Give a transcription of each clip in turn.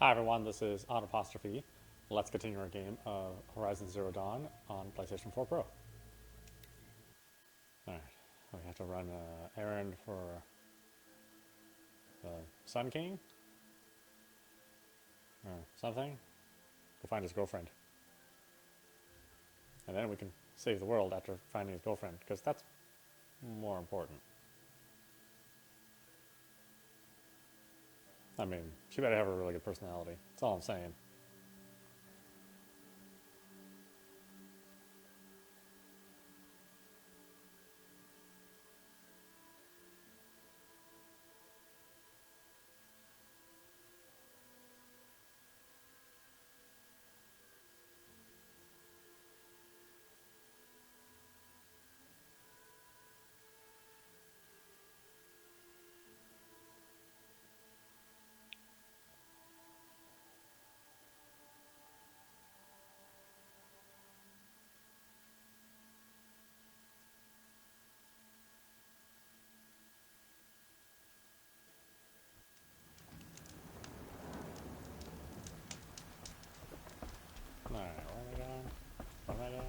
Hi everyone, this is audap. Let's continue our game of Horizon Zero Dawn on PlayStation 4 Pro. Alright, we have to run an errand for the Sun King? Or something? Go find his girlfriend. And then we can save the world after finding his girlfriend, because that's more important. I mean, she better have a really good personality. That's all I'm saying. Alright, where am I going? Where am I going?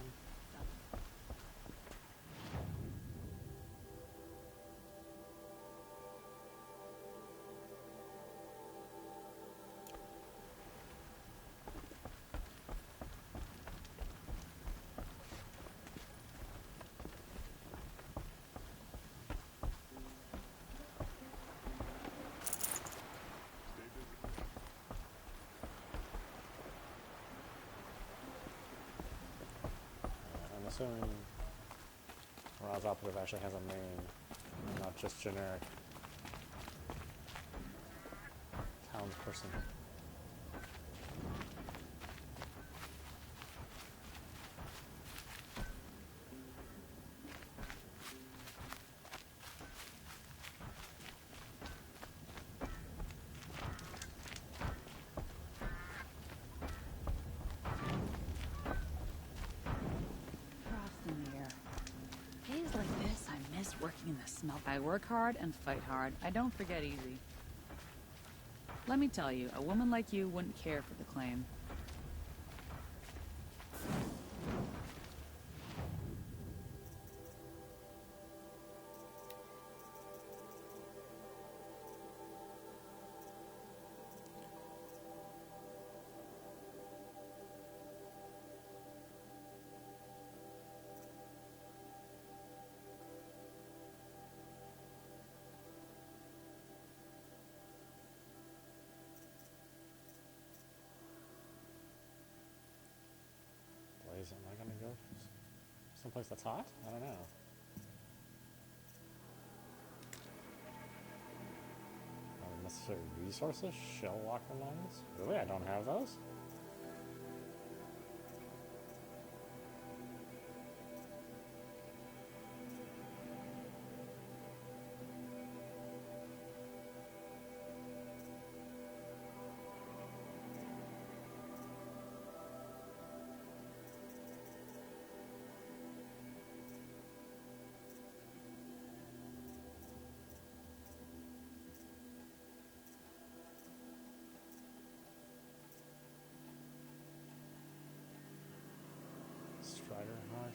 I'm assuming Ra's operative actually has a name, not just generic townsperson. Working in the smelt. I work hard and fight hard. I don't forget easy. Let me tell you, a woman like you wouldn't care for the claim. Am I gonna go someplace that's hot? I don't know. Unnecessary resources? Shell locker mines? Really? I don't have those? Strider heart.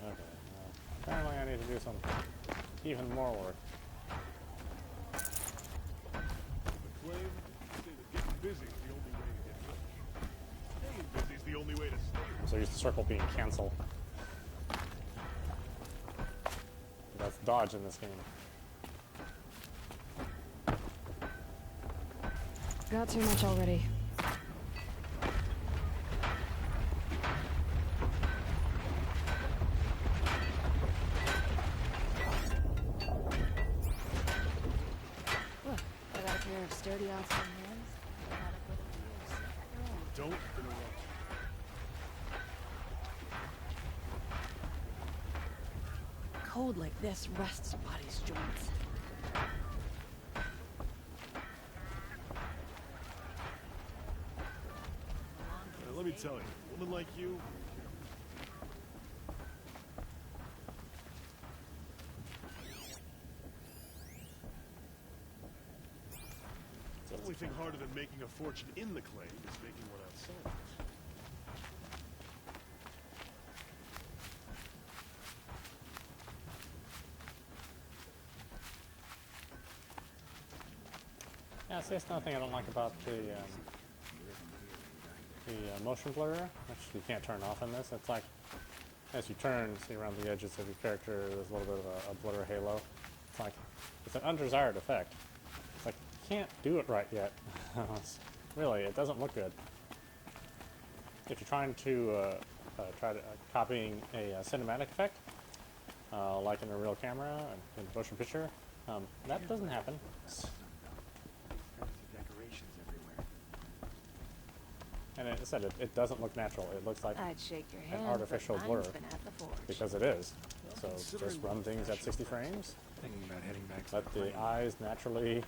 Okay, apparently I need to do some even more work. So use the circle being cancel. That's dodge in this game. Got too much already. Look, I got a pair of sturdy outside hands. Don't interrupt. Cold like this rusts a body's joints. tell you, a woman like you. The only thing harder than making a fortune in the claim is making one outside. Yeah, see, that's another thing I don't like about the motion blur, which you can't turn off in this. It's like, as you turn, see around the edges of your character, there's a little bit of a blur halo. It's like, it's an undesired effect. It's like, you can't do it right yet. Really, it doesn't look good. If you're trying to copying a cinematic effect, like in a real camera, in motion picture, that doesn't happen. And as I said, it doesn't look natural. It looks like I'd shake your an hand, artificial but blur, mine's been at the forge. because it is. So just run things at 60 frames, Thinking about heading back to let the eyes naturally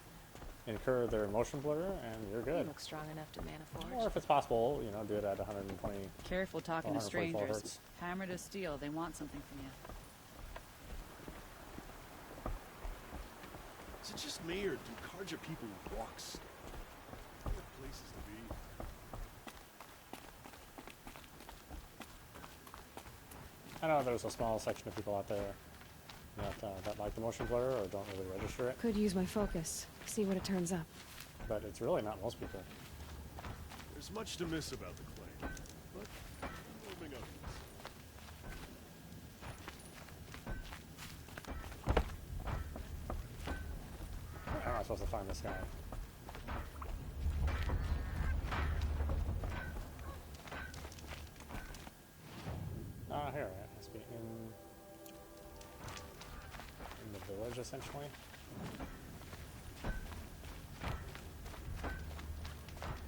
incur their motion blur, and you're You good. look strong enough to man a Or forge. if it's possible, you know, do it at 120. Careful talking to 144 strangers. hertz. Hammer to steel. They want something from you. Is it just me, or do Karja people walk slow? They have places to be. I know there's a small section of people out there that like the motion blur or don't really register it, Could use my focus. See what it turns up. but it's really not most people. There's much to miss about the claim, but warming up. How am I supposed to find this guy? Here, it has to be in the village, essentially.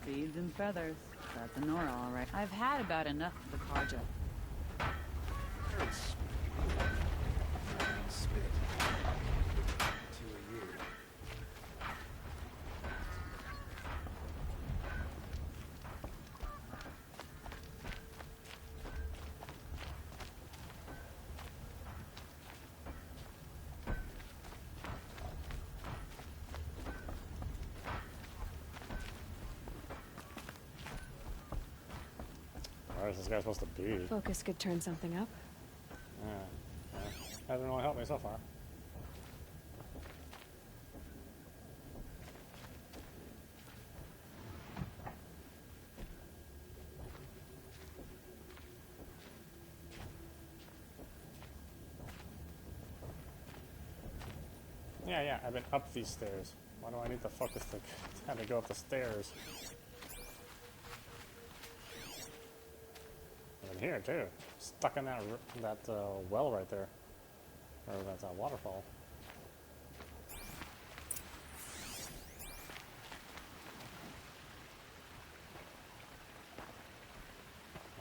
Beads and feathers. That's a Nora, all right. I've had about enough of the Karja. Parents spit. 2 a year. Where is this guy supposed to be? Focus could turn something up. Hasn't really helped me so far. Yeah, I've been up these stairs. Why do I need the focus to have to go up the stairs? I'm in here too, stuck in that well right there, or that waterfall.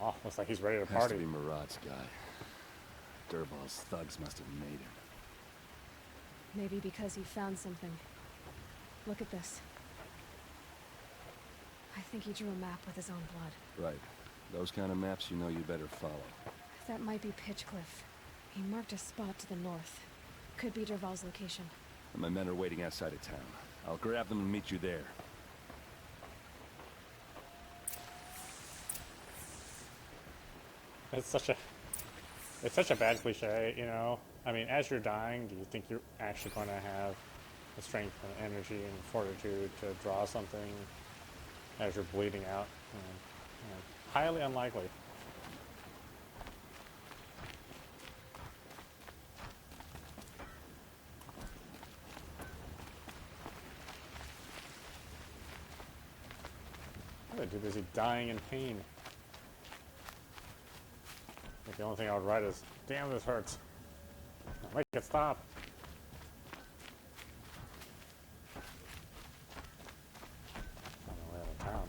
Oh, looks like he's ready to Has party. to be Murad's guy. Dervahl's thugs must have made him. Maybe because he found something. Look at this. I think he drew a map with his own blood. Right. Those kind of maps you know you better follow. That might be Pitchcliff. He marked a spot to the north. Could be Dervahl's location. And my men are waiting outside of town. I'll grab them and meet you there. It's such a bad cliche, you know. I mean, as you're dying, do you think you're actually going to have the strength and energy and fortitude to draw something as you're bleeding out? Highly unlikely. I'm too busy dying in pain. I think the only thing I would write is, damn, this hurts. Now make it stop. On the way out of town.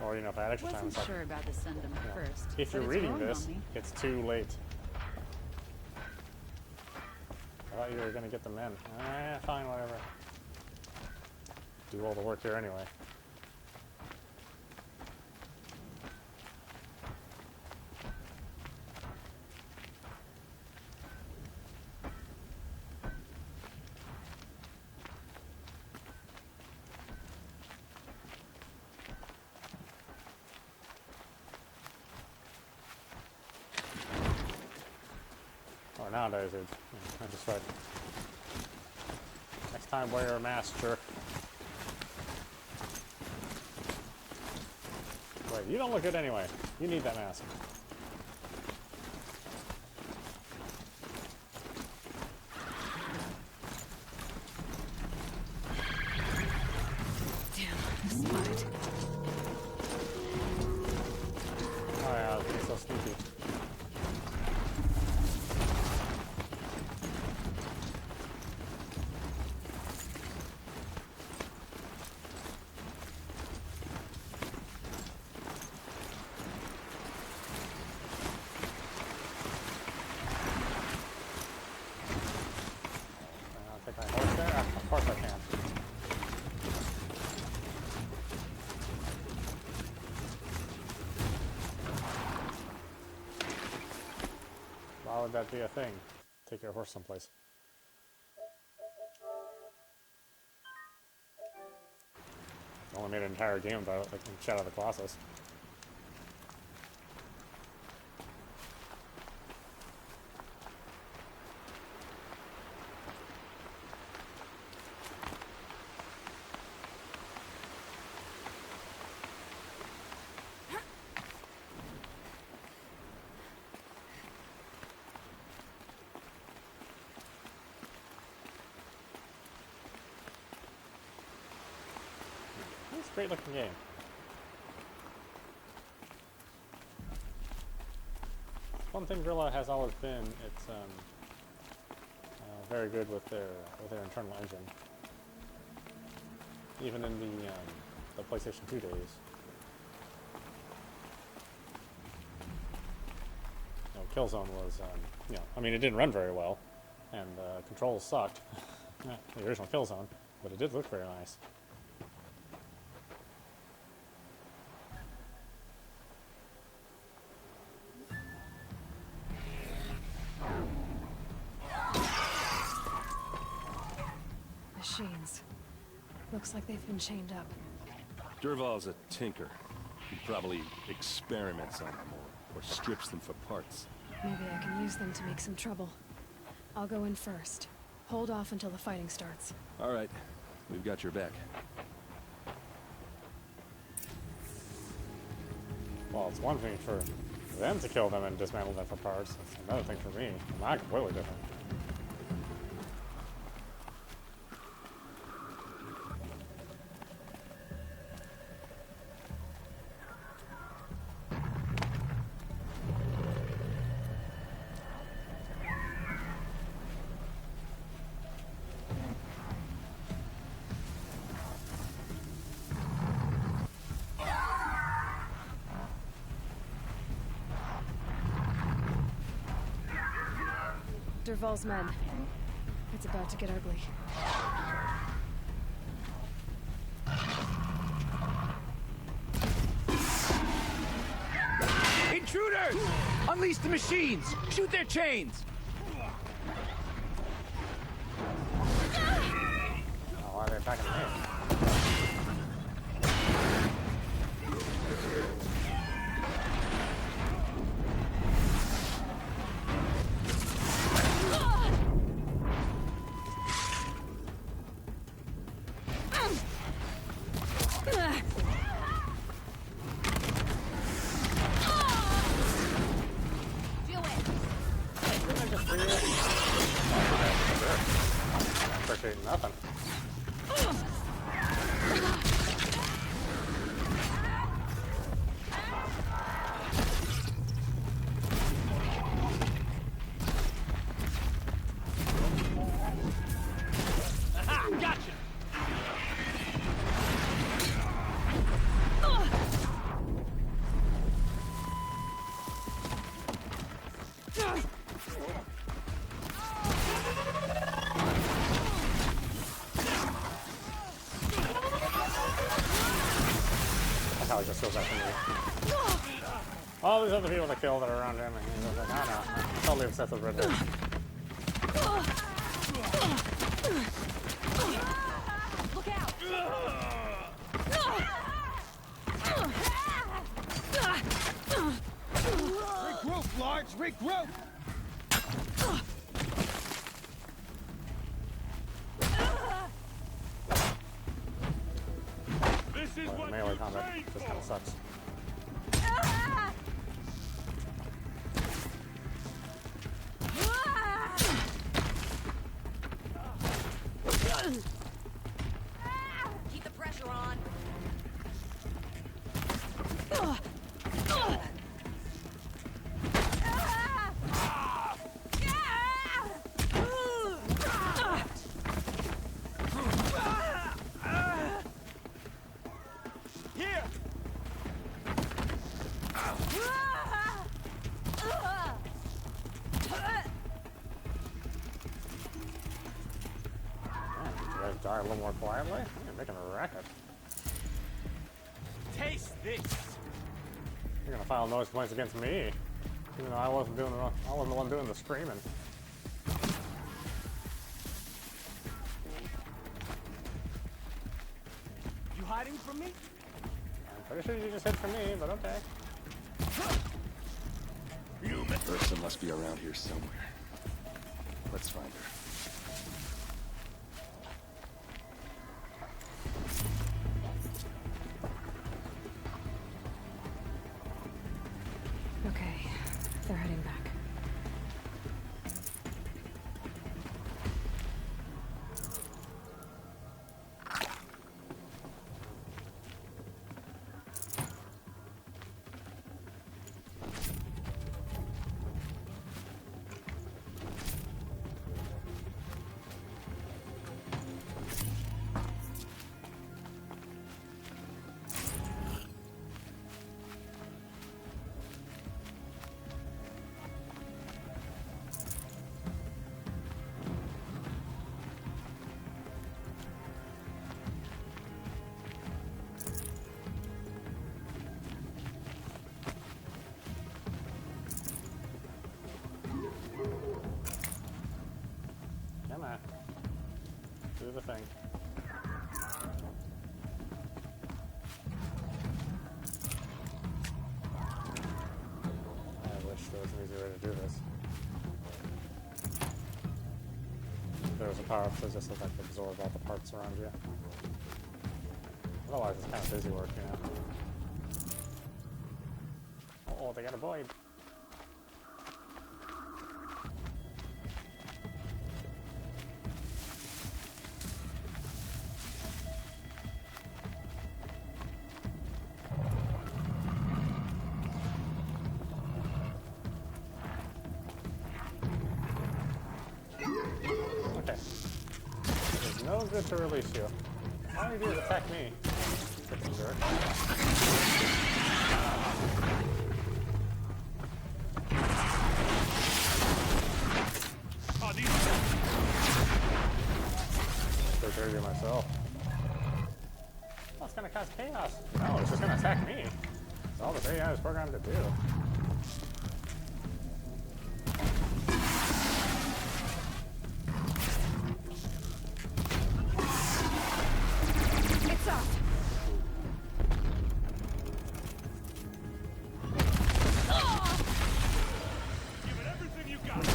Or, you know, if I had extra time, Wasn't it's like, sure about the send them you know, first. if but you're it's reading growing this, on me. it's too late. thought you were gonna get the men. Fine, whatever. Do all the work here anyway. Nowadays, I just right. Next time, wear a mask, jerk. Wait, you don't look good anyway. You need that mask. Damn, spotted. Oh yeah, it's so sneaky. Of course I can. Why would that be a thing? Take your horse someplace. Only made an entire game about it, like in Shadow of the Colossus. It's a great looking game. One thing Gorilla has always been, it's very good with their internal engine. Even in the PlayStation 2 days. Killzone was, I mean, it didn't run very well, and controls sucked. The original Killzone, but it did look very nice. Machines. Looks like they've been chained up. Dervahl's a tinker. He probably experiments on them or strips them for parts. Maybe I can use them to make some trouble. I'll go in first. Hold off until the fighting starts. All right. We've got your back. Well, it's one thing for them to kill them and dismantle them for parts. It's another thing for me. Not completely different. Dervahl's men. It's about to get ugly. Intruders! Unleash the machines! Shoot their chains! Oh, why are they attacking me? how he just feels that for me. All these other people that killed that are around him, and he's just like, oh no, I'm totally obsessed with redheads. Look out! Regroup, Large, regroup! This is what Melee you combat trained just for. kind of sucks. Keep the pressure on. Here! You guys die a little more quietly? You're making a racket. Taste this! You're gonna file noise complaints against me, even though I wasn't the one doing the screaming. You hiding from me? I'm pretty sure you just hid for me, but okay. Ursa must be around here somewhere. Let's find her. Okay, they're heading back. Come on. Do the thing. I wish there was an easier way to do this. There was a power-up that just like absorb all the parts around you. Otherwise it's kind of busy work, you know. Oh, they got a void. Okay. It's no good to release you. All you do is attack me. Freaking jerk. Oh, these Take care of you myself. Oh, it's gonna cause chaos. No, it's just gonna attack me. That's all the AI is programmed to do. It's up! give it everything you got.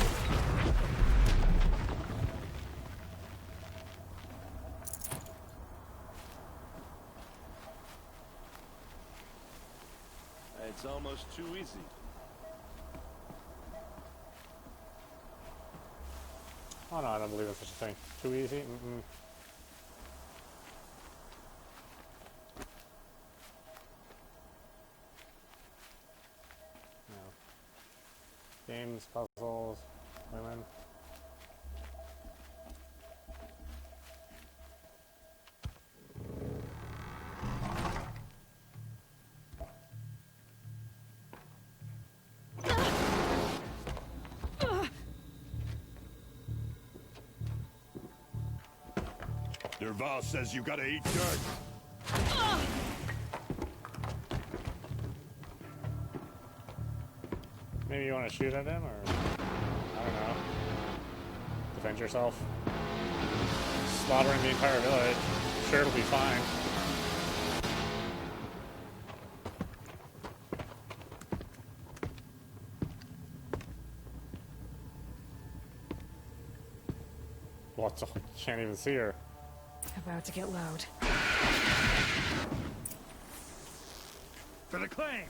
It's almost too easy. Oh no, I don't believe in such a thing. Too easy? Mm-mm. No. Games, puzzles, women. Derval says you gotta eat dirt. maybe you want to shoot at him, or I don't know. Defend yourself. Slaughtering the entire village. Sure, it'll be fine. What the? Can't even see her. About to get loud. For the claim!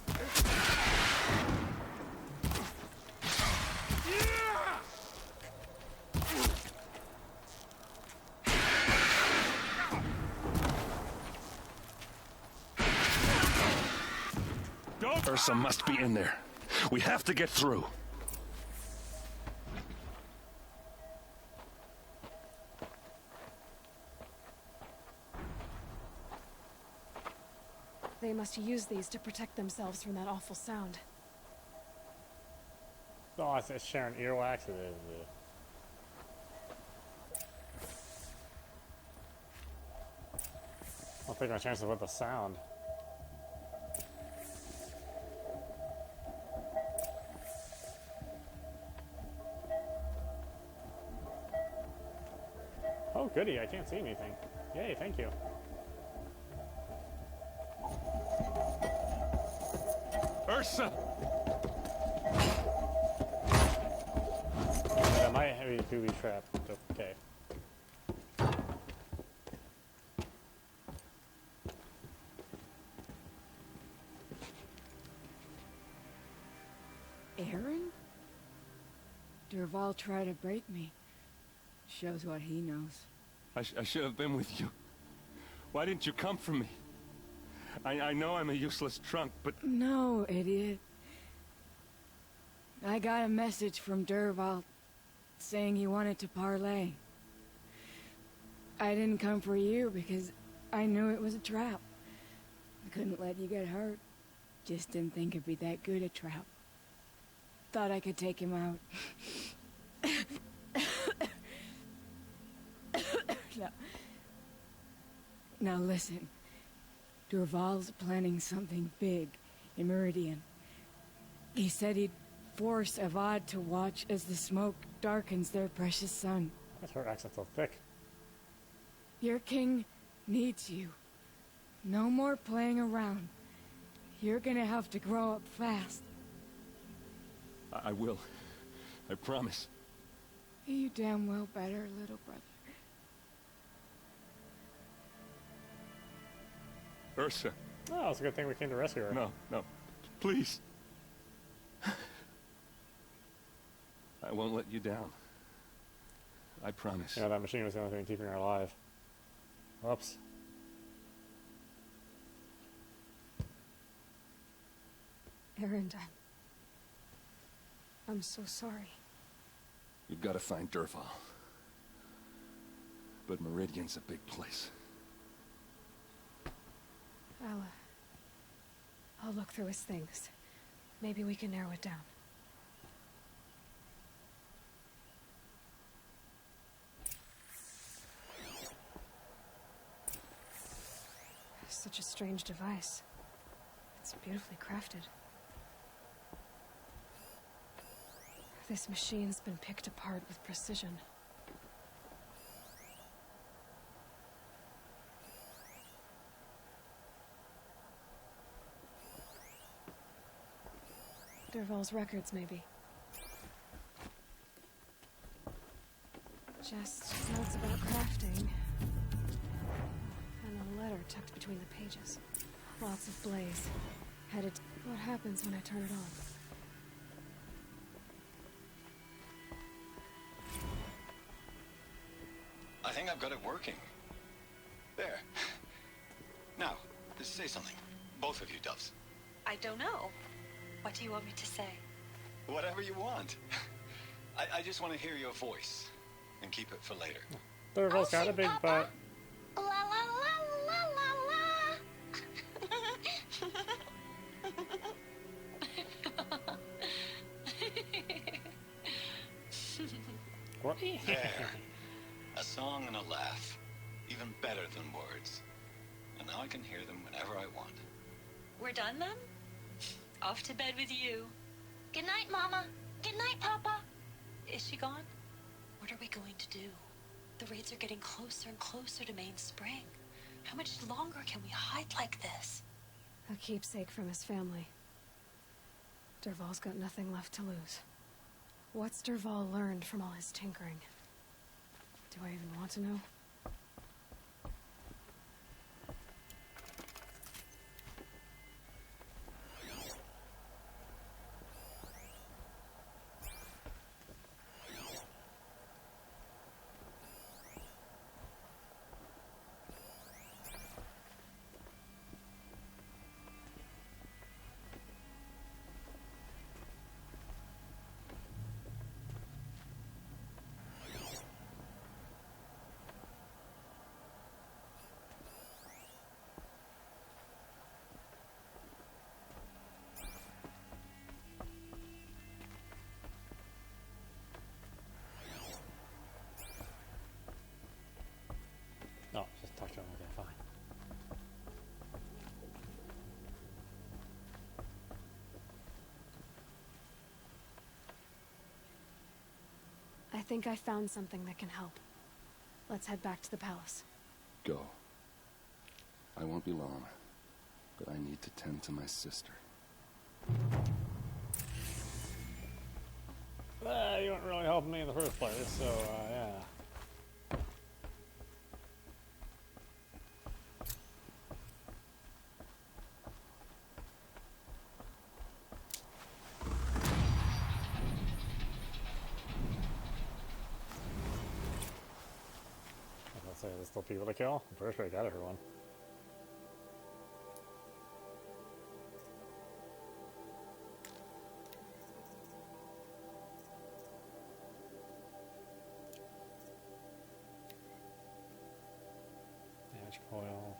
Ursa must be in there. We have to get through. They must use these to protect themselves from that awful sound. Oh, it's sharing earwax. It is. I'll take my chances with the sound. Oh, goody, I can't see anything. Yay, thank you. Ursa! That might have a booby trap. Okay. Aaron? Derval tried to break me. Shows what he knows. I should have been with you. Why didn't you come for me? I know I'm a useless trunk, but... No, idiot. I got a message from Derval saying he wanted to parlay. I didn't come for you because I knew it was a trap. I couldn't let you get hurt. Just didn't think it'd be that good a trap. Thought I could take him out. Now listen. Derval's planning something big in Meridian. He said he'd force Avad to watch as the smoke darkens their precious sun. That's her accent so thick. Your king needs you. No more playing around. You're gonna have to grow up fast. I will. I promise. You damn well better, little brother. Ursa. Oh, it's a good thing we came to rescue her. No, no. Please. I won't let you down. I promise. You know, that machine was the only thing keeping her alive. Whoops. Aaron, I'm so sorry. You've got to find Derval. But Meridian's a big place. I'll look through his things. Maybe we can narrow it down. Such a strange device. It's beautifully crafted. This machine's been picked apart with precision. Derval's records, maybe. Just notes about crafting. And a letter tucked between the pages. Lots of blaze. Headed... What happens when I turn it on? I think I've got it working. There. Now, say something. Both of you, doves. I don't know. What do you want me to say? Whatever you want. I just want to hear your voice. And keep it for later. Derval's got a big butt. La la la la la What? There. A song and a laugh. Even better than words. And now I can hear them whenever I want. We're done then? Off to bed with you. Good night, Mama. Good night, Papa. Is she gone? What are we going to do? The raids are getting closer and closer to Main Spring. How much longer can we hide like this? A keepsake from his family. Dervahl's got nothing left to lose. What's Dervahl learned from all his tinkering? Do I even want to know? Oh, just talk to him. Okay, fine. I think I found something that can help. Let's head back to the palace. Go. I won't be long, but I need to tend to my sister. You weren't really helping me in the first place, so, yeah. Let's say there's still people to kill. I'm pretty sure I got everyone. Magic oil.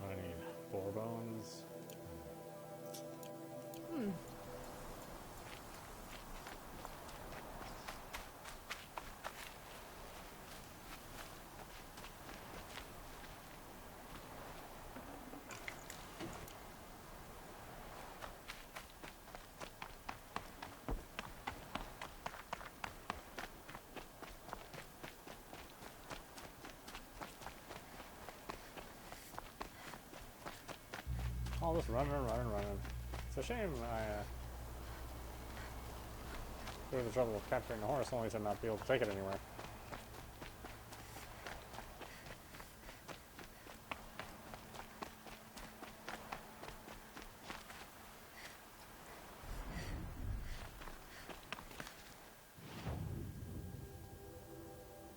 I need 4 bones. All this running. It's a shame I go to the trouble of capturing the horse only to not be able to take it anywhere.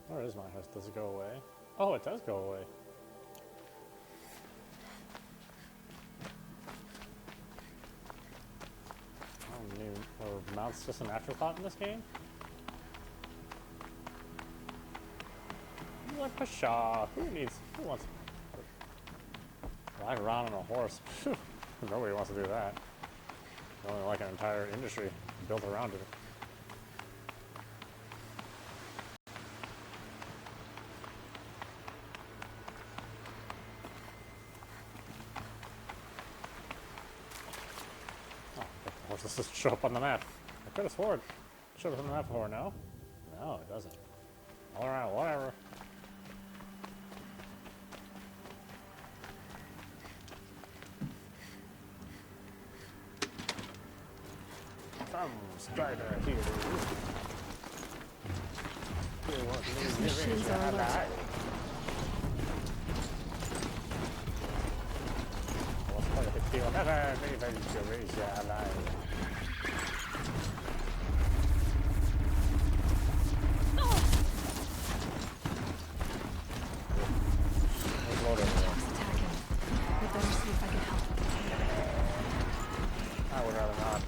Where is my horse? Does it go away? Oh, it does go away. Or mounts just an afterthought in this game? Pshaw. Who wants to ride around on a horse? Nobody wants to do that. Only like an entire industry built around it. Horses just show up on the map. I could have sworn it showed up on the map before, no? No, it doesn't. Alright, whatever. Come, Strider, here. You want me Those to machines give are it alert. What's part of the deal? Never leave Eurasia alive. There's loader there. Tom's attacking. We better see if I can help. I would rather not.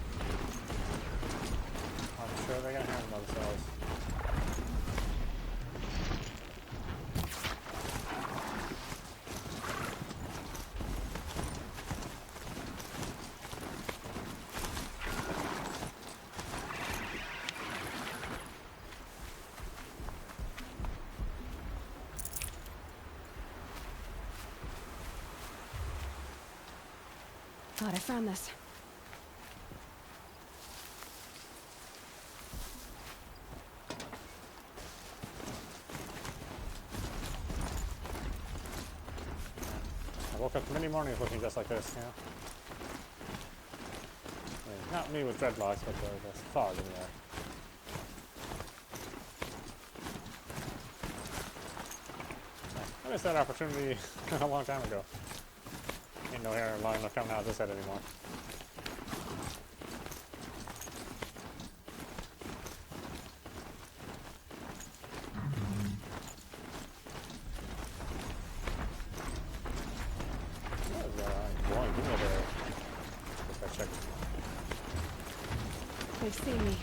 I'm sure they can handle themselves. Glad I found this. I woke up many mornings looking just like this, you know? I mean, not me with dreadlocks, but the fog in the air. I missed that opportunity a long time ago. Ain't no hair long enough coming out of this head anymore. What is glowing? Give me there. Just gotta check. They've seen me.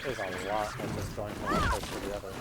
There's a lot of just going from one place to the other.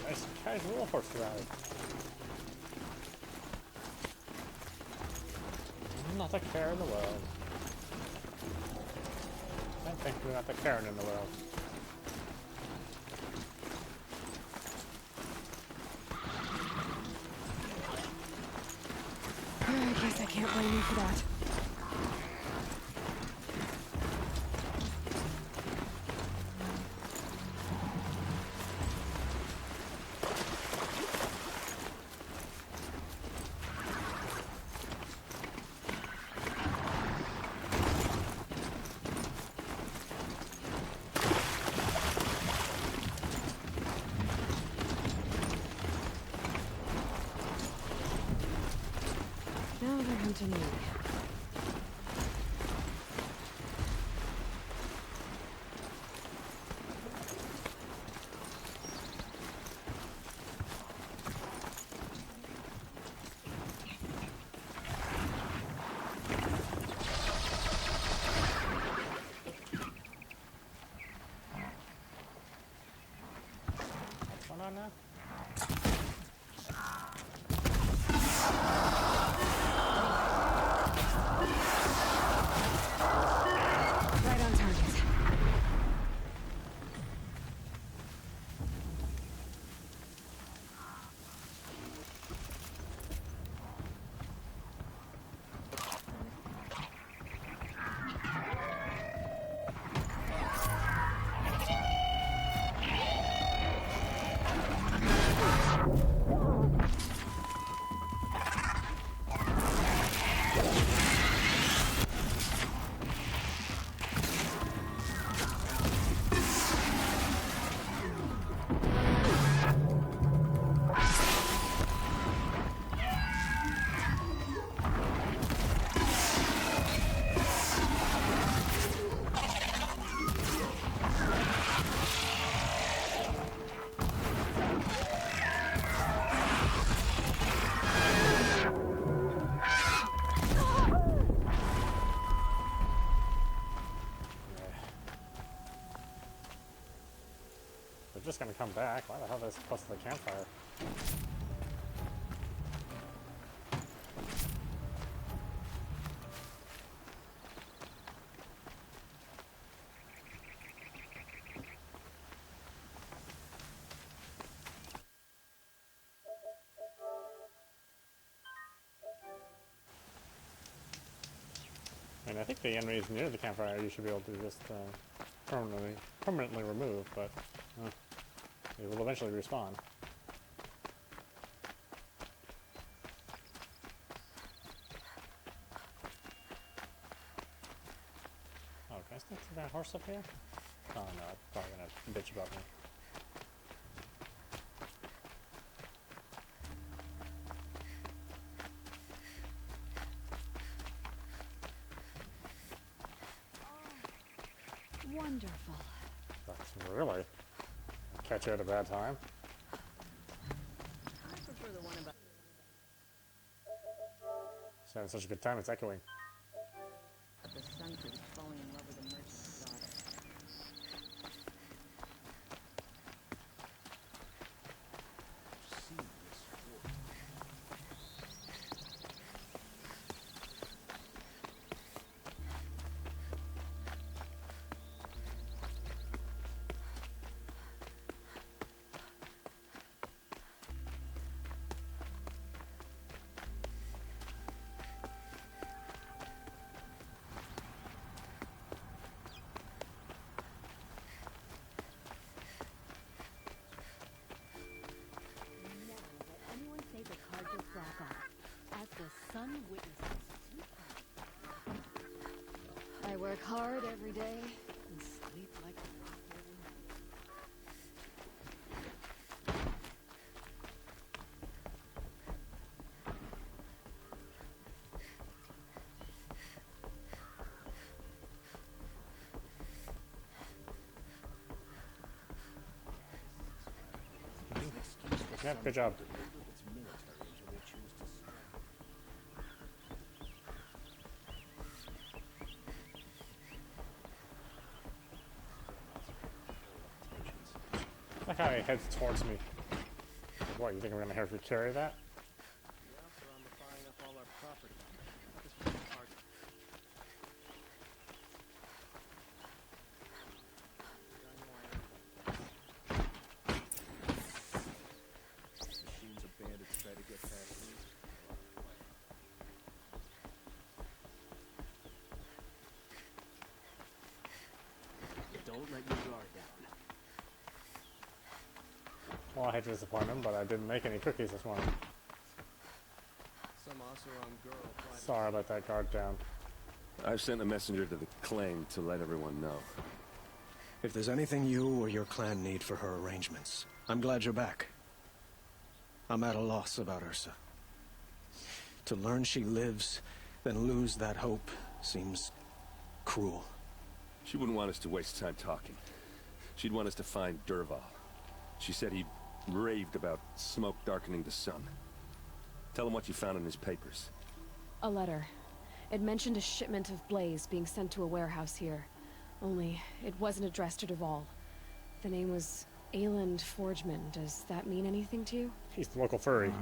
Nice casual horse ride. Not a care in the world. I think we're not the Karen in the world. I guess I can't blame you for that. Now they're hunting me. What's going on now? gonna come back. Why the hell are they close to the campfire? I mean, I think the enemies near the campfire you should be able to just permanently remove, but they will eventually respawn. Oh, can I still see that horse up here? Oh no, it's probably gonna bitch about me. Wonderful. That's really catch you at a bad time. I prefer the one about. She's having such a good time, it's echoing. The son who's falling in love with a merchant's daughter. I work hard every day and sleep like a rock. Yeah, good job. Look how he heads towards me. What, you think I'm gonna have to carry that? Don't let your guard down. Well, I hate to disappoint him, but I didn't make any cookies this morning. Some Oseram girl. Sorry about that guard down. I've sent a messenger to the claim to let everyone know. If there's anything you or your clan need for her arrangements, I'm glad you're back. I'm at a loss about Ursa. To learn she lives, then lose that hope, seems cruel. She wouldn't want us to waste time talking. She'd want us to find Dervahl. She said he raved about smoke darkening the sun. Tell him what you found in his papers. A letter. It mentioned a shipment of blaze being sent to a warehouse here. Only, it wasn't addressed to Dervahl. The name was Ayland Forgeman. Does that mean anything to you? He's the local furry.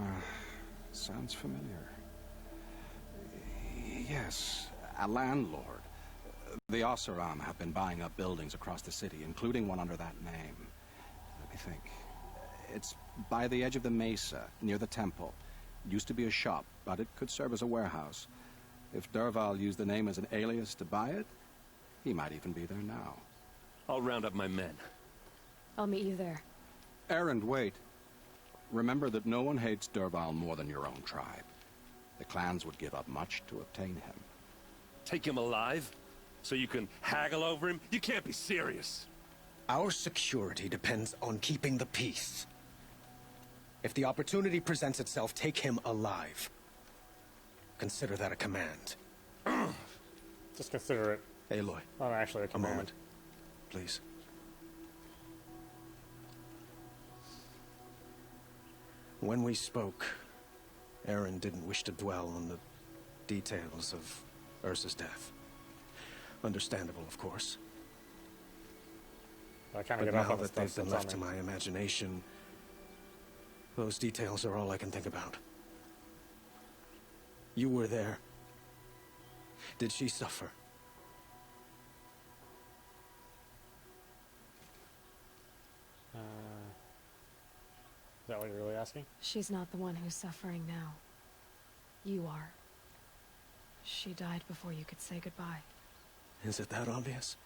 Sounds familiar. Yes, a landlord. The Oseram have been buying up buildings across the city, including one under that name. Let me think. It's by the edge of the mesa, near the temple. Used to be a shop, but it could serve as a warehouse. If Dervahl used the name as an alias to buy it, he might even be there now. I'll round up my men. I'll meet you there. Erend, wait. Remember that no one hates Dervahl more than your own tribe. The clans would give up much to obtain him. Take him alive? So you can haggle over him? You can't be serious. Our security depends on keeping the peace. If the opportunity presents itself, take him alive. Consider that a command. Just consider it. Aloy. Not actually a A command. moment, please. When we spoke, Aaron didn't wish to dwell on the details of Ursa's death. Understandable, of course. I kind of But get off now on the that they've stuff been that's left to on me. my imagination, those details are all I can think about. You were there. Did she suffer? Is that what you're really asking? She's not the one who's suffering now. You are. She died before you could say goodbye. Is it that obvious?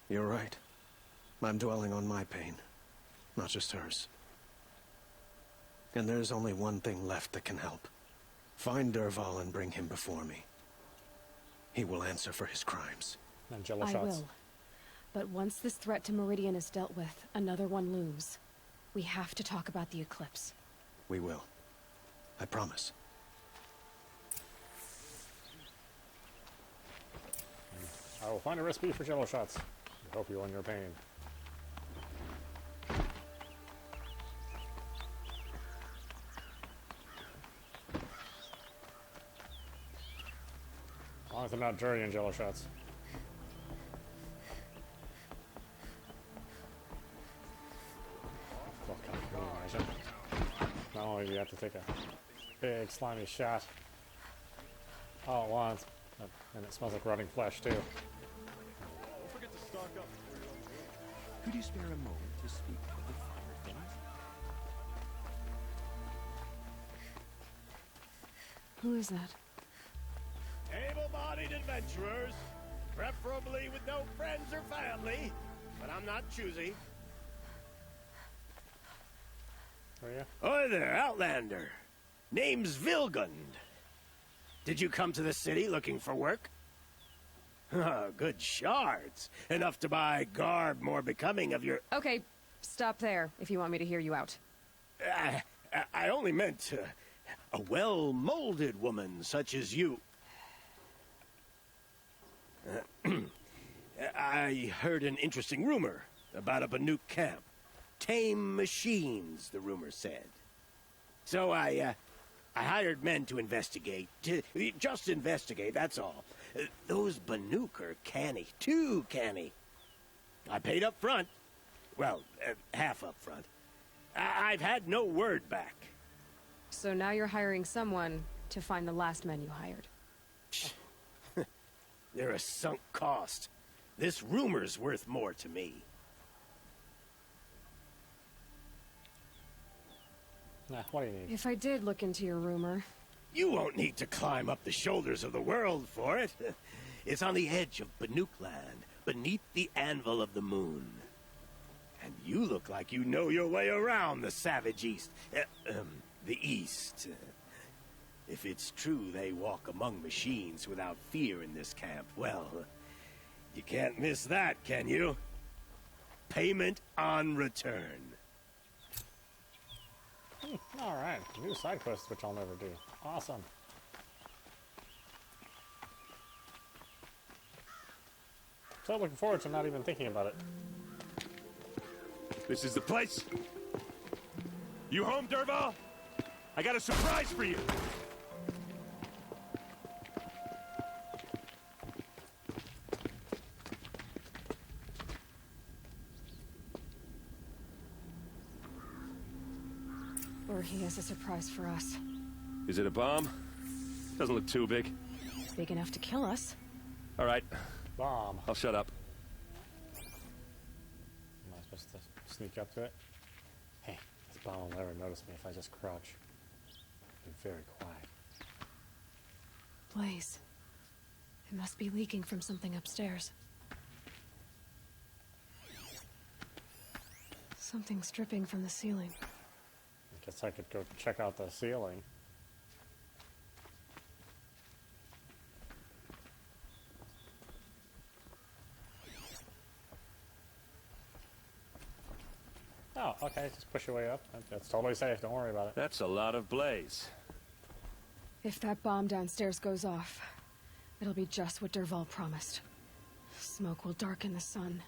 You're right. I'm dwelling on my pain, not just hers. And there's only one thing left that can help. Find Dervahl and bring him before me. He will answer for his crimes. And jello I shots. will. But once this threat to Meridian is dealt with, another one looms. We have to talk about the eclipse. We will. I promise. I will find a recipe for jello shots. I hope you own your pain. As long as they're not dirty and jello shots. Well, can you imagine? Not only do you have to take a big slimy shot all at once, but, and it smells like rotting flesh too. Don't forget to stock up. Could you spare a moment to speak of the finer things? Who is that? Able-bodied adventurers, preferably with no friends or family, but I'm not choosy. Are you? Oi there, Outlander. Name's Vilgund. Did you come to the city looking for work? Good shards. Enough to buy garb more becoming of your... Okay, stop there if you want me to hear you out. I only meant a well-molded woman such as you. I heard an interesting rumor about a Banuk camp. Tame machines, the rumor said. So I hired men to investigate. Just investigate, that's all. Those Banuk are canny, too canny. I paid up front. Well, half up front. I've had no word back. So now you're hiring someone to find the last men you hired. They're a sunk cost. This rumor's worth more to me. Nah, what do you need? If I did look into your rumor... You won't need to climb up the shoulders of the world for it. It's on the edge of Banuk land, beneath the anvil of the moon. And you look like you know your way around the savage east. The east. If it's true they walk among machines without fear in this camp, well, you can't miss that, can you? Payment on return. Alright, new side quest, which I'll never do. Awesome. So looking forward to not even thinking about it. This is the place. You home, Dervahl? I got a surprise for you. Or he has a surprise for us. Is it a bomb? Doesn't look too big. Big enough to kill us. All right, Bomb. I'll shut up. Am I supposed to sneak up to it? Hey, this bomb will never notice me if I just crouch. Be very quiet. Blaze. It must be leaking from something upstairs. Something's dripping from the ceiling. I guess I could go check out the ceiling. Oh, okay, just push your way up. That's totally safe, don't worry about it. That's a lot of blaze. If that bomb downstairs goes off, it'll be just what Dervahl promised. Smoke will darken the sun.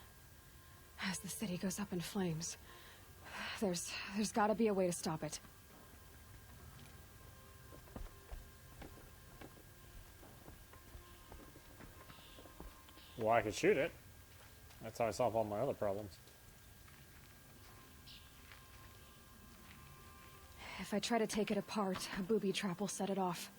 As the city goes up in flames, there's gotta be a way to stop it. Well, I could shoot it. That's how I solve all my other problems. If I try to take it apart, a booby trap will set it off.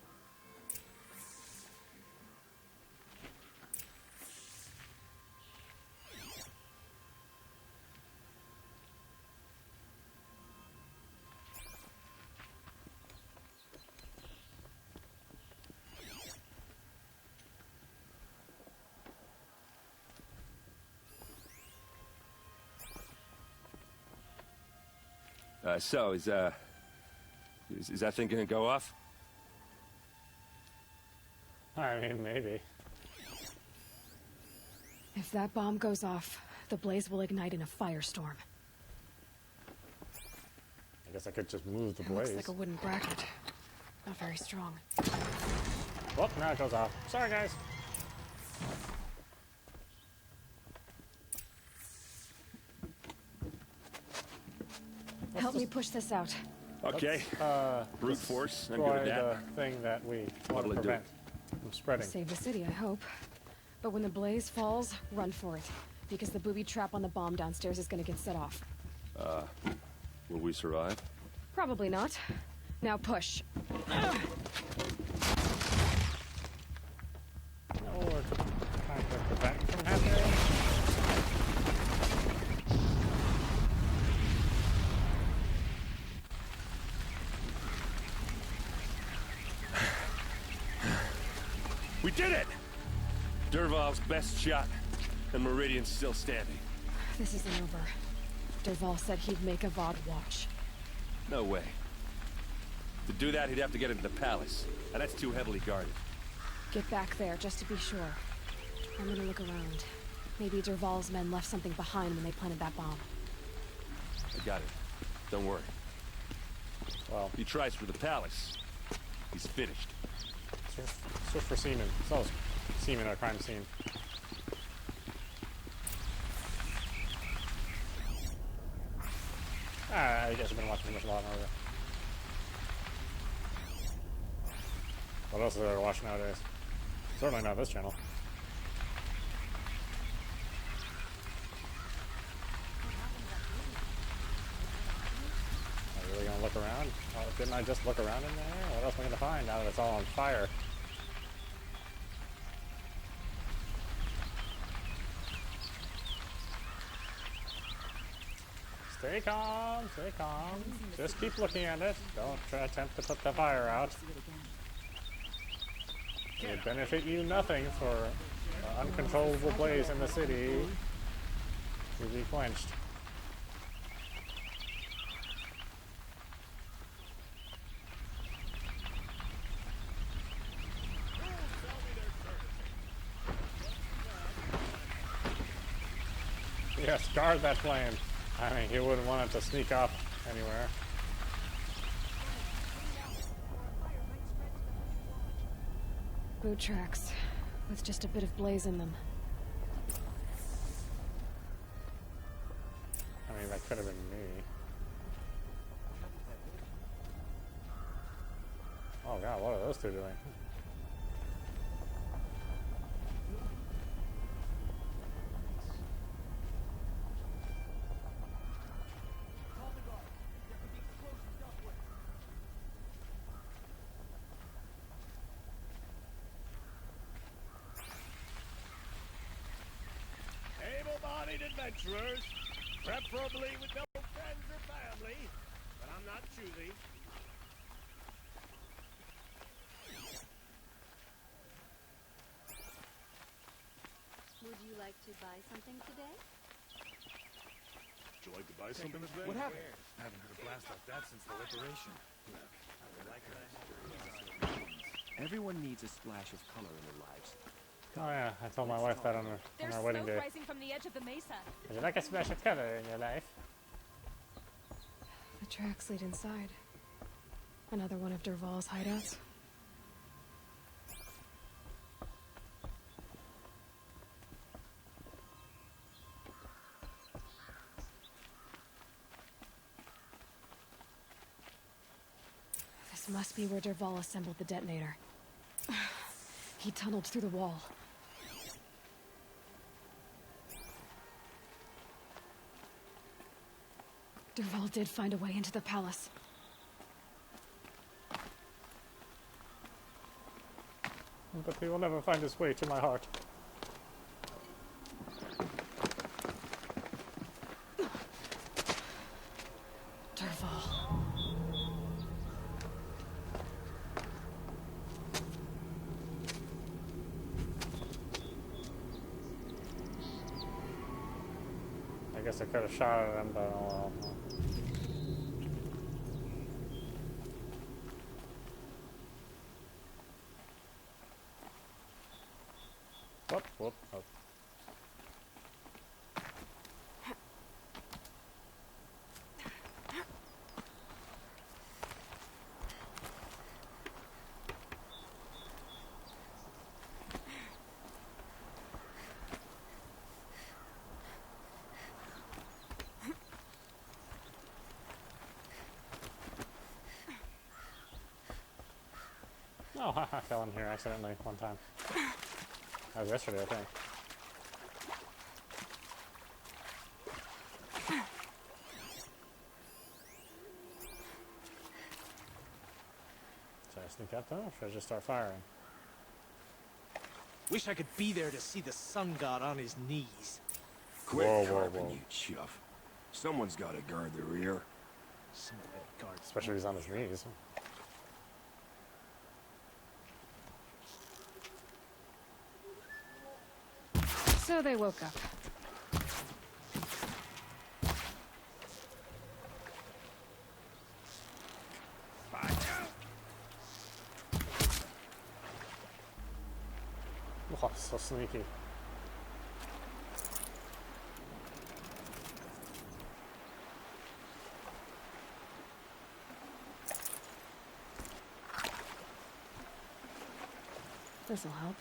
So, is that thing gonna go off? I mean, maybe. If that bomb goes off, the blaze will ignite in a firestorm. I guess I could just move the It blaze. looks like a wooden bracket. Not very strong. Well, now it goes off. Sorry, guys. Help me push this out. Okay. Brute force. I'm good Destroy at that. the thing that we want What'll to it do? prevent from spreading. Save the city, I hope. But when the blaze falls, run for it. Because the booby trap on the bomb downstairs is gonna get set off. Will we survive? Probably not. Now push. No, we're trying to prevent from happening. We did it! Dervahl's best shot, and Meridian's still standing. This isn't over. Dervahl said he'd make a VOD watch. No way. To do that, he'd have to get into the palace, and that's too heavily guarded. Get back there, just to be sure. I'm gonna look around. Maybe Dervahl's men left something behind when they planted that bomb. I got it. Don't worry. Well, He tries for the palace. He's finished. search for semen. So, semen at a crime scene. I guess I've been watching too much Law and Order. What else is there to watch nowadays? Certainly not this channel. Are you really gonna look around? Oh, didn't I just look around in there? What else am I gonna find now that it's all on fire? Stay calm, stay calm. Just keep looking at it. Don't try to attempt to put the fire out. It would benefit you nothing for uncontrollable blaze in the city to be quenched. Yes, guard that flame. I mean, you wouldn't want it to sneak off anywhere. Boot tracks, with just a bit of blaze in them. I mean, that could have been me. Oh god, what are those two doing? Able-bodied adventurers, preferably with no friends or family, but I'm not choosy. Would you like to buy something today? Would you like to buy something today? What happened? I haven't heard a blast like that since the liberation. Everyone needs a splash of color in their lives. Oh yeah, I told my wife that on our wedding day. rising from the edge of the mesa. Would you like a splash of color in your life? The tracks lead inside. Another one of Dervahl's hideouts. This must be where Dervahl assembled the detonator. He tunneled through the wall. Dervahl did find a way into the palace. But he will never find his way to my heart. Dervahl. I guess I could have shot at him, but oh well. Whoop, whoop, whoop. Oh, I fell in here accidentally one time. That was yesterday, I think. Should I sneak up though, or should I just start firing? Wish I could be there to see the sun god on his knees. Quit Whoa, whoa, carping, whoa. you chuff. Someone's got to guard the rear. Some of that guard. Especially if he's on his knees. So they woke up. Oh, so sneaky. This'll help.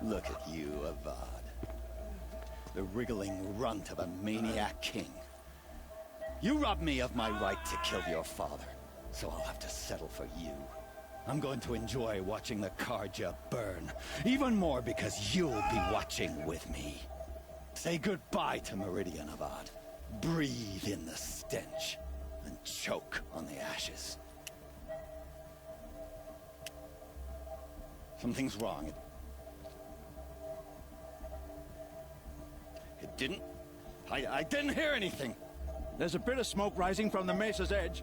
Look at you, Avad. The wriggling runt of a maniac king. You robbed me of my right to kill your father, so I'll have to settle for you. I'm going to enjoy watching the Karja burn, even more because you'll be watching with me. Say goodbye to Meridian, Avad. Breathe in the stench, and choke on the ashes. Something's wrong. It didn't... I didn't hear anything. There's a bit of smoke rising from the mesa's edge.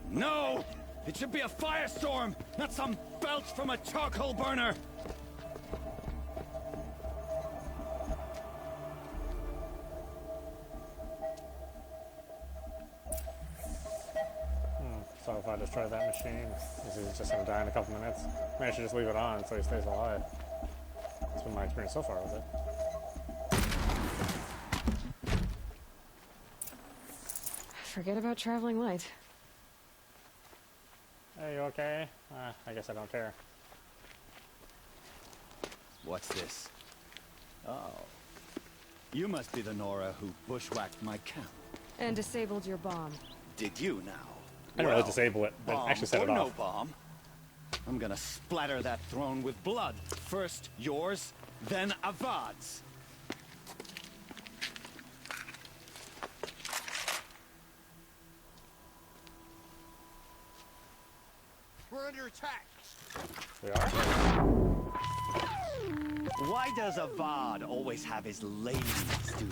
No! It should be a firestorm, not some belch from a charcoal burner! So if I destroy that machine, he's just gonna die in a couple minutes. Maybe I should just leave it on so he stays alive. That's been my experience so far with it. Forget about traveling light. Hey, you okay? I guess I don't care. What's this? Oh. You must be the Nora who bushwhacked my camp. And disabled your bomb. Did you now? I didn't really disable it, but bomb actually set it or off. no bomb, I'm gonna splatter that throne with blood. First yours, then Avad's. We're under attack. We are? Why does Avad always have his laziness do?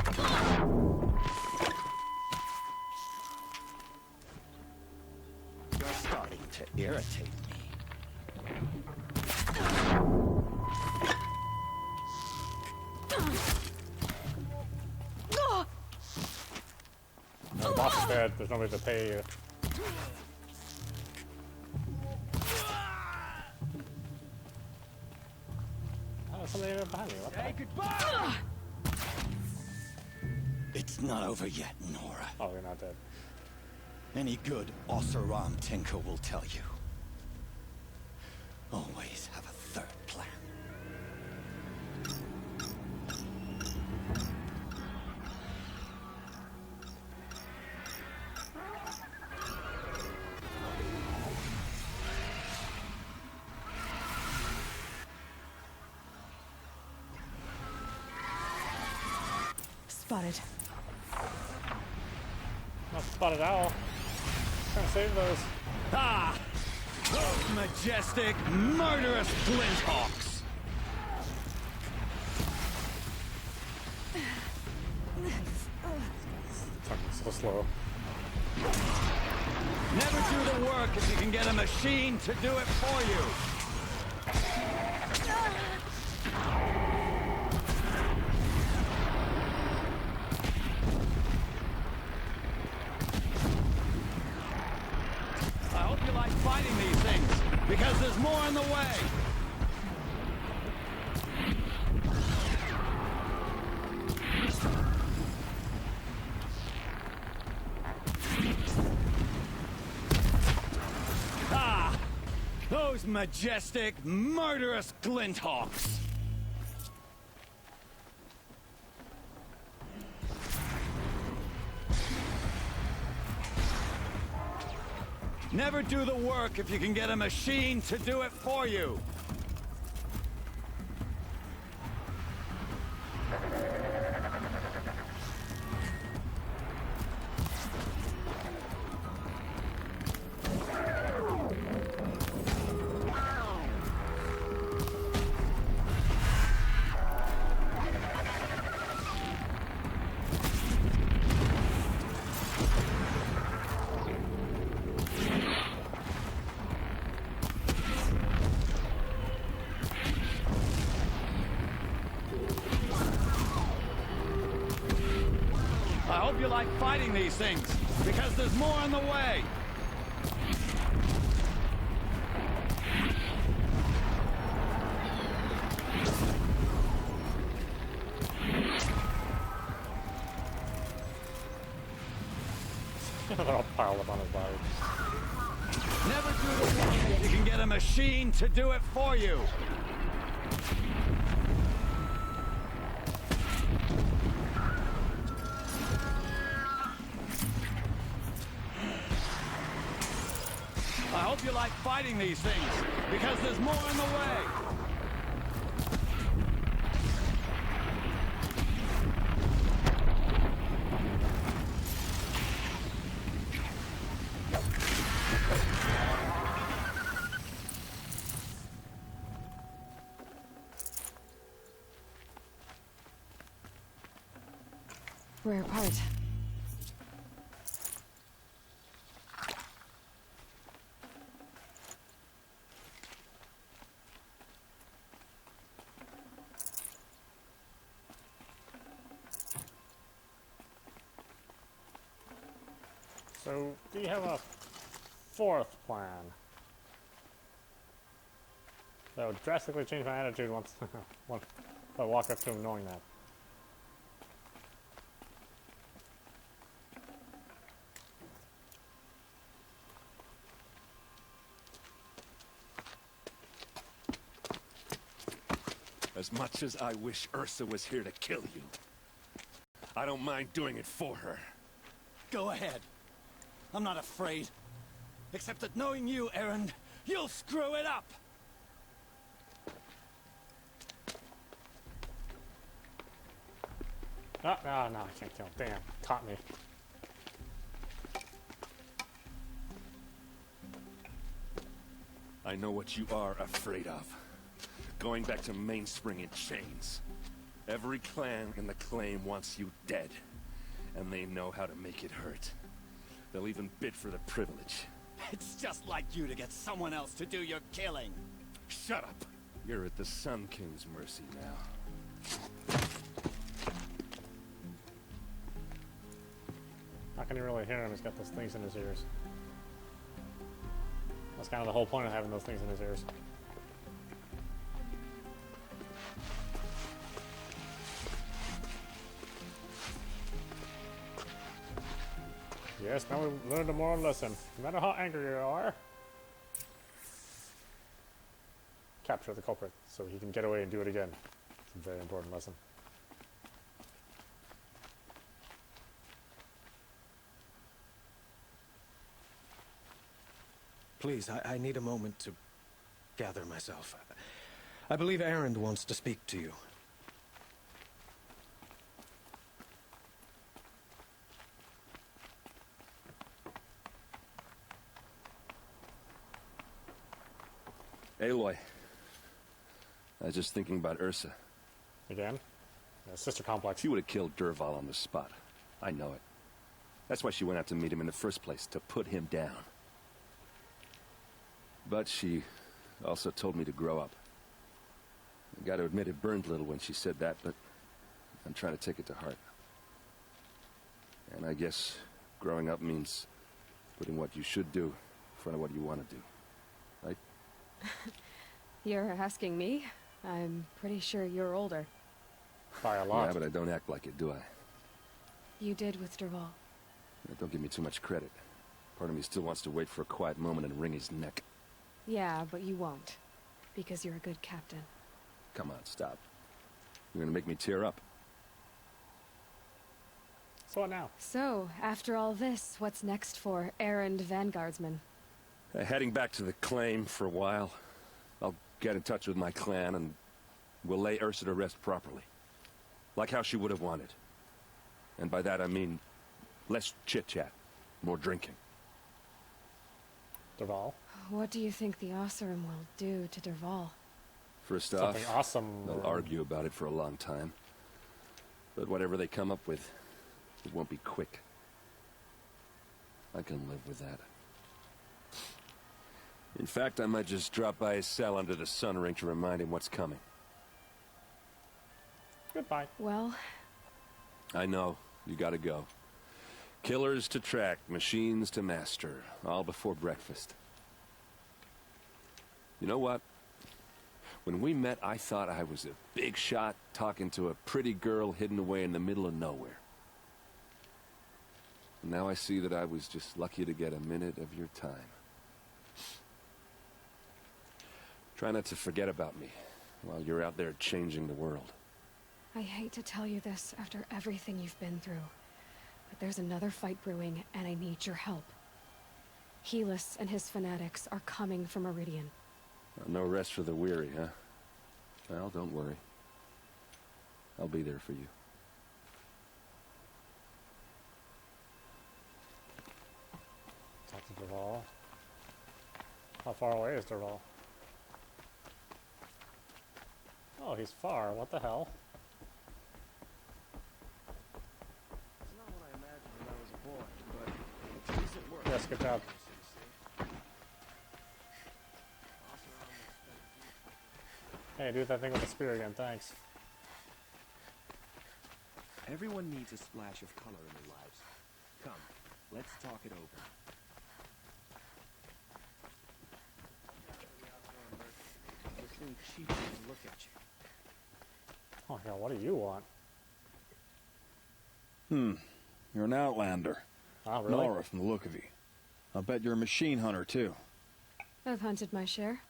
You're starting to irritate me. No, the boss is dead. There's nobody to pay you. somebody behind me. What the heck? Goodbye! It's not over yet, Nora. Oh, you're not dead. Any good Oseram tinker will tell you. Always have a third plan. Spotted. Not spotted owl. Trying to save those. Ah! Those majestic, murderous flinthawks! Fucking so slow. Never do the work if you can get a machine to do it for you! I hope you like fighting these things, because there's more in the way! Ah! Those majestic, murderous glinthawks! Never do the work if you can get a machine to do it for you. I hope you like fighting these things, because there's more on the way! They're all piled up on his body. Never do the work if you can get a machine to do it for you! I hope you like fighting these things, because there's more in the way! Rare part. So, do you have a fourth plan? That would drastically change my attitude once I walk up to him knowing that. As much as I wish Ursa was here to kill you, I don't mind doing it for her. Go ahead. I'm not afraid. Except that knowing you, Erend, you'll screw it up! Oh, no, I can't kill him. Damn, caught me. I know what you are afraid of. Going back to Mainspring in chains. Every clan in the claim wants you dead. And they know how to make it hurt. They'll even bid for the privilege. It's just like you to get someone else to do your killing. Shut up! You're at the Sun King's mercy now. How can you really hear him? He's got those things in his ears. That's kind of the whole point of having those things in his ears. Yes, now we learned a moral lesson. No matter how angry you are, capture the culprit so he can get away and do it again. It's a very important lesson. Please, I need a moment to gather myself. I believe Erend wants to speak to you. Aloy. I was just thinking about Ursa. Again? Sister complex. She would have killed Dervahl on the spot. I know it. That's why she went out to meet him in the first place, to put him down. But she also told me to grow up. I gotta admit it burned a little when she said that, but I'm trying to take it to heart. And I guess growing up means putting what you should do in front of what you want to do. Right? You're asking me? I'm pretty sure you're older. By a lot. Yeah, but I don't act like it, do I? You did with Dervahl. Don't give me too much credit. Part of me still wants to wait for a quiet moment and wring his neck. Yeah, but you won't. Because you're a good captain. Come on, stop. You're gonna make me tear up. So what now? So, after all this, what's next for Erend Vanguardsman? Heading back to the claim for a while. I'll get in touch with my clan and we'll lay Ursa to rest properly. Like how she would have wanted. And by that I mean less chit-chat, more drinking. Dervahl? What do you think the Oseram will do to Dervahl? First Something off, awesome. they'll argue about it for a long time. But whatever they come up with, it won't be quick. I can live with that. In fact, I might just drop by his cell under the sun ring to remind him what's coming. Goodbye. Well... I know. You gotta go. Killers to track, machines to master, all before breakfast. You know what? When we met, I thought I was a big shot talking to a pretty girl hidden away in the middle of nowhere. And now I see that I was just lucky to get a minute of your time. Try not to forget about me while you're out there changing the world. I hate to tell you this after everything you've been through, but there's another fight brewing, and I need your help. Helis and his fanatics are coming for Meridian. No rest for the weary, huh? Well, don't worry. I'll be there for you. Talk to Dervahl. How far away is Dervahl? Oh, he's far. What the hell? It's not what I imagined when I was a boy, but it's decent work. Yes, good job. Hey, do that thing with the spear again, thanks. Everyone needs a splash of color in their lives. Come, let's talk it over. This thing cheats and look at you. Oh my god, what do you want? You're an outlander. Oh, really? Nora from the look of you. I'll bet you're a machine hunter, too. I've hunted my share.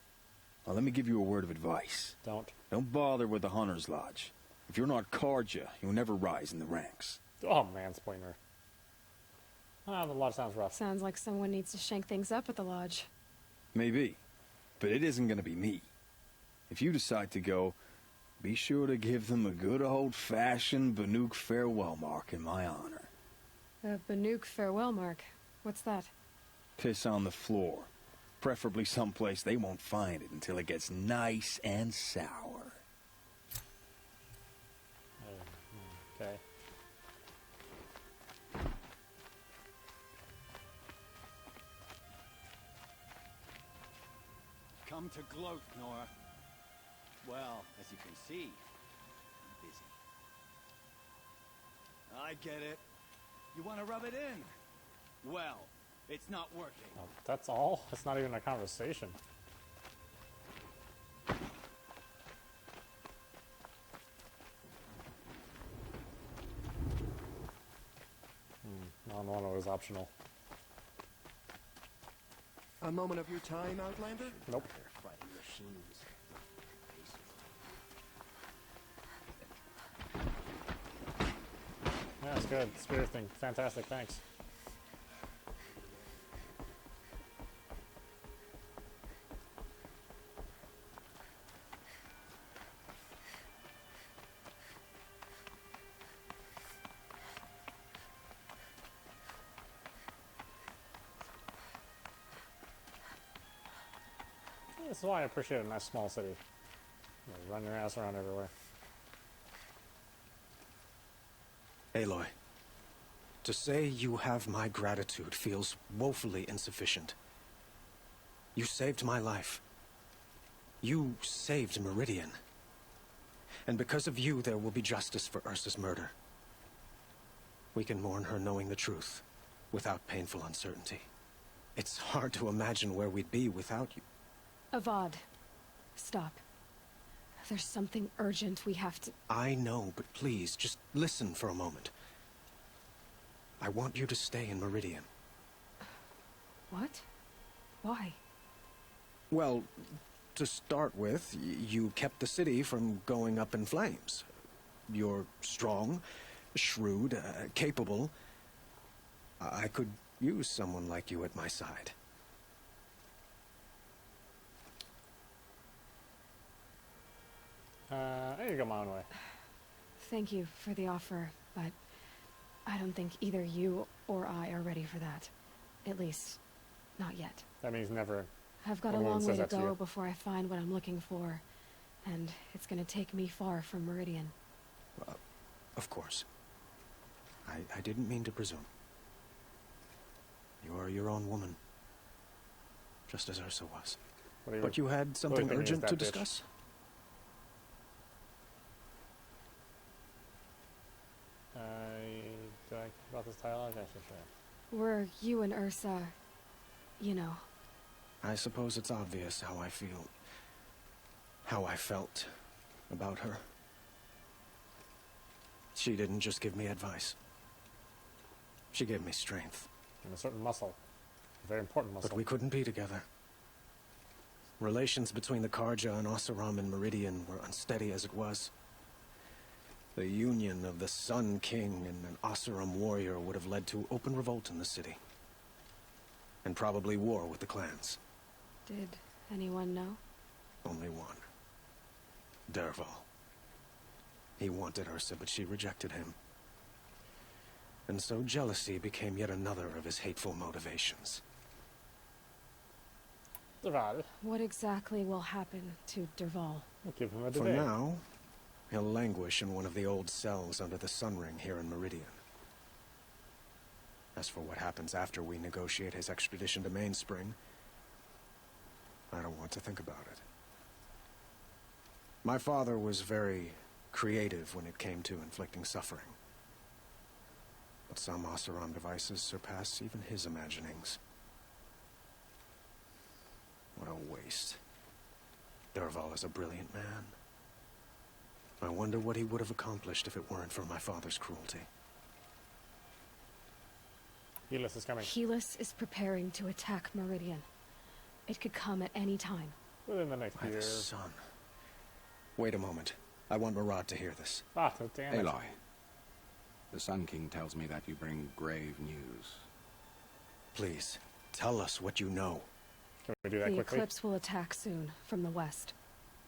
Well, let me give you a word of advice. Don't bother with the Hunter's Lodge. If you're not Karja, you'll never rise in the ranks. Oh, mansplainer. Ah, the lodge sounds rough. Sounds like someone needs to shank things up at the lodge. Maybe. But it isn't going to be me. If you decide to go, be sure to give them a good old-fashioned Banuk farewell mark in my honor. A Banuk farewell mark. What's that? Piss on the floor. Preferably someplace they won't find it until it gets nice and sour. Okay. Come to gloat, Nora. Well, as you can see, I'm busy. I get it. You want to rub it in? Well, it's not working. Oh, that's all? It's not even a conversation. No, on one was optional. A moment of your time, Outlander? Nope. Fighting machines. Yeah, it's good. Spirit thing. Fantastic, thanks. This is why I appreciate a nice small city. You know, run your ass around everywhere. Aloy, to say you have my gratitude feels woefully insufficient. You saved my life. You saved Meridian. And because of you, there will be justice for Ursa's murder. We can mourn her knowing the truth, without painful uncertainty. It's hard to imagine where we'd be without you. Avad, stop. There's something urgent we have to... I know, but please, just listen for a moment. I want you to stay in Meridian. What? Why? Well, to start with, you kept the city from going up in flames. You're strong, shrewd, capable. I could use someone like you at my side. There you go, my own way. Thank you for the offer, but I don't think either you or I are ready for that. At least, not yet. That means never. I've got a long way to go before I find what I'm looking for, and it's gonna take me far from Meridian. Of course. I didn't mean to presume. You are your own woman. Just as Ursa was. But you had something urgent to discuss? Did I about this dialogue? I should say. Were you and Ursa, you know... I suppose it's obvious how I feel. How I felt about her. She didn't just give me advice. She gave me strength. And a certain muscle. A very important muscle. But we couldn't be together. Relations between the Karja and Oseram and Meridian were unsteady as it was. The union of the Sun King and an Oseram warrior would have led to open revolt in the city. And probably war with the clans. Did anyone know? Only one. Dervahl. He wanted Ursa, but she rejected him. And so jealousy became yet another of his hateful motivations. Dervahl. What exactly will happen to Dervahl? We'll give him a For debate. now, he'll languish in one of the old cells under the Sun Ring here in Meridian. As for what happens after we negotiate his extradition to Mainspring, I don't want to think about it. My father was very creative when it came to inflicting suffering. But some Oseram devices surpass even his imaginings. What a waste. Dervahl is a brilliant man. I wonder what he would have accomplished if it weren't for my father's cruelty. Helis is coming. Helis is preparing to attack Meridian. It could come at any time. Within the next year. The sun. Wait a moment. I want Murad to hear this. Ah, damn it. Aloy, the Sun King tells me that you bring grave news. Please, tell us what you know. Can we do that the quickly? Eclipse will attack soon, from the west,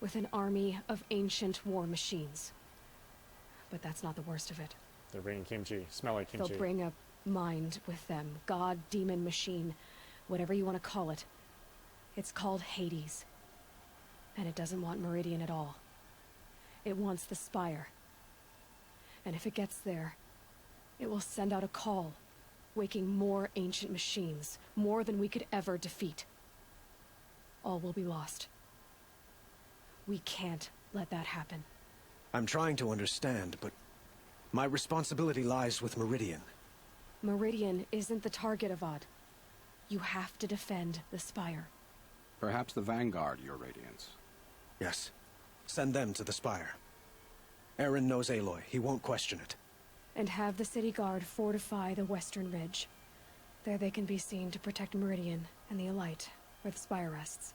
with an army of ancient war machines. But that's not the worst of it. They're bringing kimchi. Smelly kimchi. They'll bring a mind with them. God, demon, machine, whatever you want to call it. It's called Hades. And it doesn't want Meridian at all. It wants the Spire. And if it gets there, it will send out a call, waking more ancient machines, more than we could ever defeat. All will be lost. We can't let that happen. I'm trying to understand, but my responsibility lies with Meridian. Meridian isn't the target, Avad. You have to defend the Spire. Perhaps the Vanguard, Your Radiance. Yes. Send them to the Spire. Aaron knows Aloy. He won't question it. and have the city guard fortify the western ridge. There they can be seen to protect Meridian and the Elite, where the spire rests.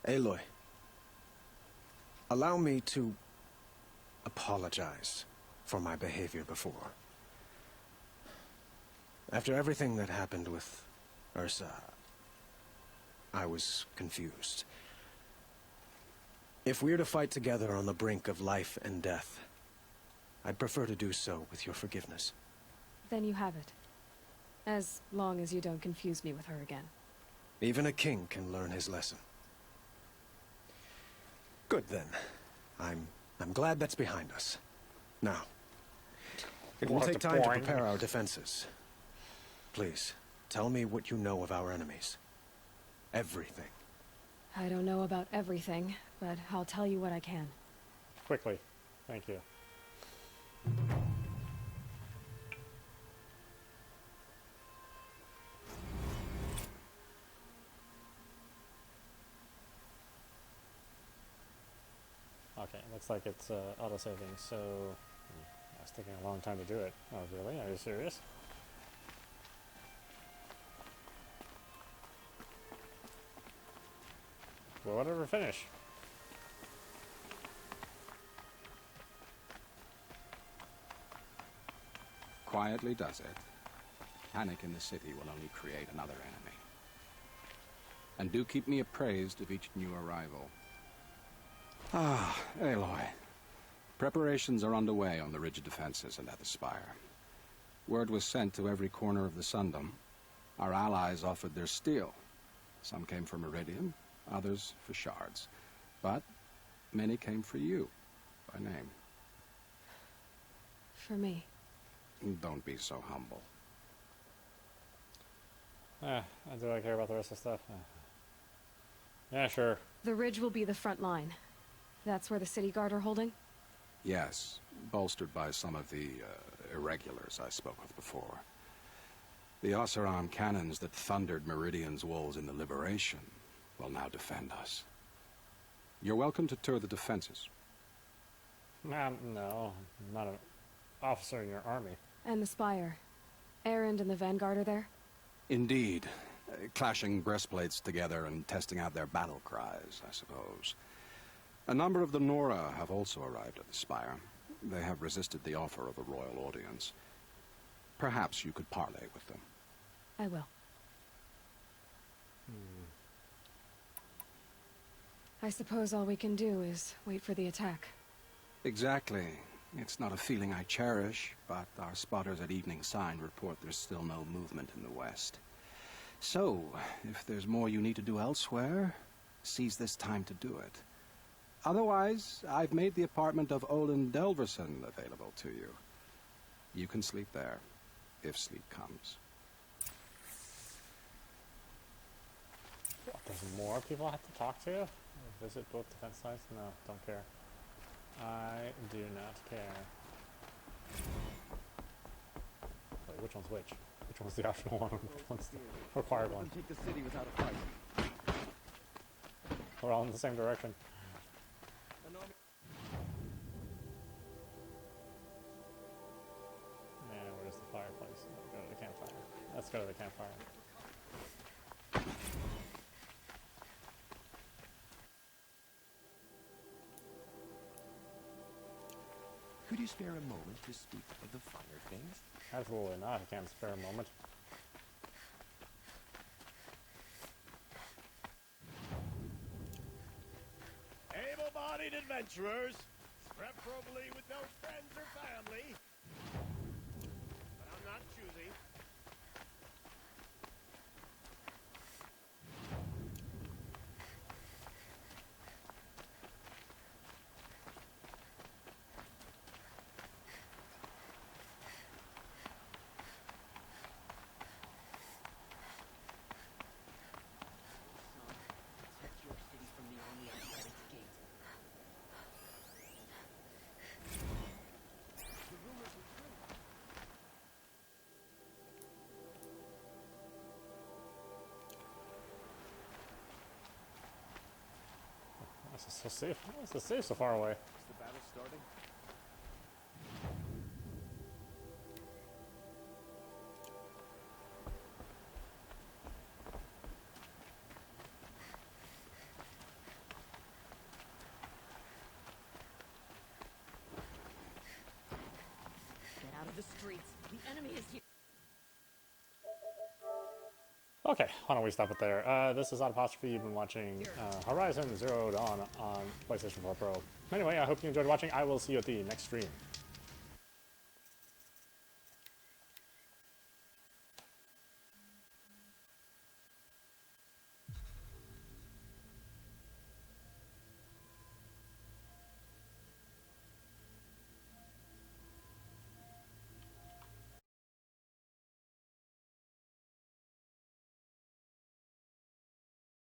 Aloy, allow me to apologize for my behavior before. After everything that happened with Ursa, I was confused. If we're to fight together on the brink of life and death, I'd prefer to do so with your forgiveness. Then you have it. As long as you don't confuse me with her again. Even a king can learn his lesson. Good then. I'm glad that's behind us. Now, it will take time to prepare our defenses. Please, tell me what you know of our enemies. Everything. I don't know about everything, but I'll tell you what I can. Quickly. Thank you. Okay, looks like it's auto-saving, so it's taking a long time to do it. Oh, really? Are you serious? Will it ever finish? Quietly does it. Panic in the city will only create another enemy. And do keep me appraised of each new arrival. Ah, Aloy. Preparations are underway on the ridge defenses and at the spire. Word was sent to every corner of the Sundom. Our allies offered their steel. Some came for Meridian, others for shards. But many came for you, by name. For me. Don't be so humble. Do I care about the rest of the stuff? Yeah, sure. The ridge will be the front line. That's where the city guard are holding? Yes, bolstered by some of the irregulars I spoke of before. The Oseram cannons that thundered Meridian's walls in the Liberation will now defend us. You're welcome to tour the defenses. No, I'm not an officer in your army. And the spire. Erend and the Vanguard are there? Indeed. Clashing breastplates together and testing out their battle cries, I suppose. A number of the Nora have also arrived at the spire. They have resisted the offer of a royal audience. Perhaps you could parley with them. I will. I suppose all we can do is wait for the attack. Exactly. It's not a feeling I cherish, but our spotters at Evening Sign report there's still no movement in the west. So, if there's more you need to do elsewhere, seize this time to do it. Otherwise, I've made the apartment of Olin Delverson available to you. You can sleep there, if sleep comes. What, there's more people I have to talk to? Visit both defense sites? No, don't care. I do not care. Wait, which one's which? Which one's the optional one? Which one's the required one? Take the city without a fight. We're all in the same direction. And where's the fireplace? Go to the campfire. Let's go to the campfire. Could you spare a moment to speak of the finer things? Absolutely not. I can't spare a moment. Able-bodied adventurers, preferably with no friends or family. But I'm not choosy. This is so safe. Why is the safe so far away? Is the battle starting? enemy is here. Okay, why don't we stop it there? This is audap. You've been watching Horizon Zero Dawn on PlayStation 4 Pro. Anyway, I hope you enjoyed watching. I will see you at the next stream.